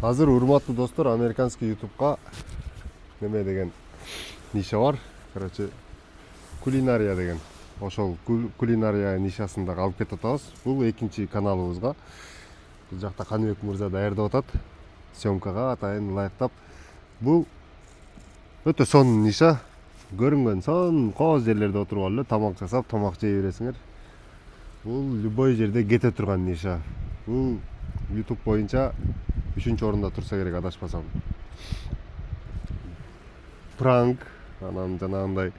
Азыр урматтуу достор, американский ютубка неме деген ниша бар. Короче, кулинария деген. Ошол кулинария нишасында алып кетип атабыз. Бул экинчи каналыбызга. Бул жакта Каныбек мырза даярдап атат. Съемкага атайын ылайыктап. Бул өтө сонун ниша. Көрүнгөн сон кооз жерлерде отуруп алып эле тамак жасап, тамак жей бересиңер. Бул любой жерде кете турган ниша. Бул YouTube боюнча 3-орунда турса керек, адашпасам. Пранк, анан жанагындай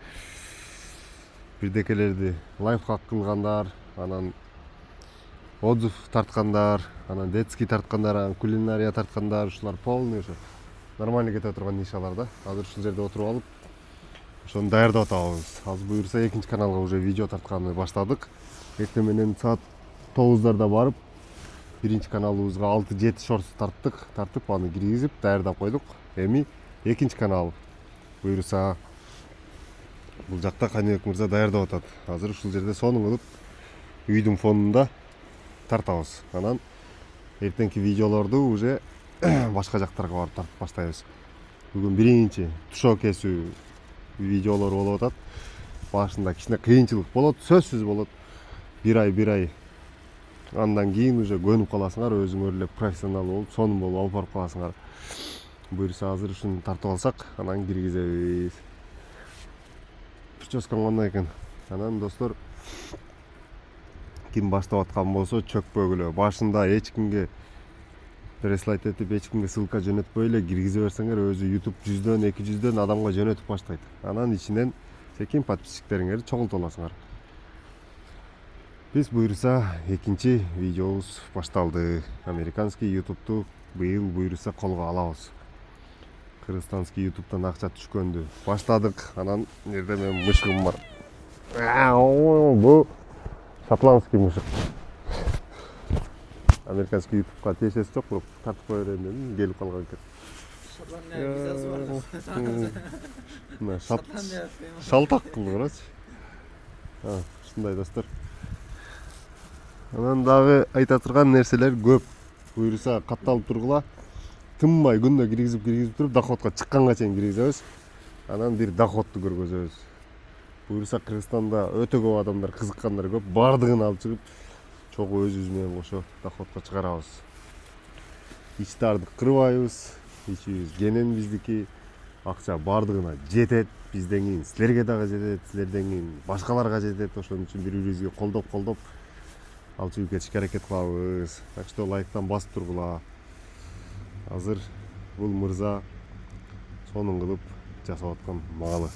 бирдекелерди лайфхак кылгандар, анан отзыв тарткандар, анан детский тарткандар, анан кулинария тарткандар, ушулар полный ошо нормально кете турган нишалар да. Азыр ушул жерде отуруп алып, ошону даярдап атабыз. Азыр буюрса экинчи каналга уже видео тартканды баштадык. Эртең менен саат 9-дарда барып, биринчи каналыбызга 6-7 шорт тартып, аны киргизип даярдап койдук. Эми экинчи канал буюрса бул жакта Каныбек мырза даярдап атат. Азыр ушул жерде сонун кылып үйдүн фонунда тартабыз. Анан эртеңки видеолорду уже башка жактарга барып тартып баштайбыз. Бүгүн биринчи тушоо кесүү видеолор болуп атат. Башында кичине кыйынчылык болот, сөзсүз болот. Бир ай андан кийин уже көнүп каласыңар, өзүңөр эле профессионал болуп, сонун болуп алып барып каласыңар. Буюрса азыр ушуну тартып алсак, анан киргизебиз. Прическам кандай экен? Анан достор, ким баштап аткан болсо чөкпөгүлө. Башында эч кимге преслайт этип, эч кимге ссылка жөнөтпөй эле киргизе берсеңер, өзү YouTube 100дөн 200дөн адамга жөнөтүп баштайт. Анан ичинен секин подписчиктериңерди чогултуп аласыңар. Биз буюрса экинчи видеобуз башталды. Американский ютубту быйыл буюрса колго алабыз. Кыргызстанский ютубтан акча түшкөндү баштадык. Анан жерде менин мышыгым бар. Бул шотландский мышык. Американский ютубка тиешеси жок, бирок тартып кое берейин дедим, келип калган экен. Шотландия визасы бар. Шотландия шалтак кылды, короче. Ушундай достор. Анан дагы айта турган нерселер көп. Буюрса катталып тургула. Тынбай күндө киргизип туруп, доходко чыкканга чейин киргизебиз. Анан бир доходду көргөзөбүз. Буюрса Кыргызстанда өтө көп адамдар кызыккандар көп. Бардыгын алып чыгып, чогуу өзүбүз менен кошо доходко чыгарабыз. Ичтарды кырбайбыз. Ичибиз кенен биздики. Акча бардыгына жетет. Бизден кийин силерге дагы жетет, силерден кийин башкаларга жетет. Ошон үчүн бири-бирибизге колдоп алып чыгып кетишке аракет кылабыз. Так что лайктан басып тургула. Азыр бул мырза сонун кылып жасап аткан малы.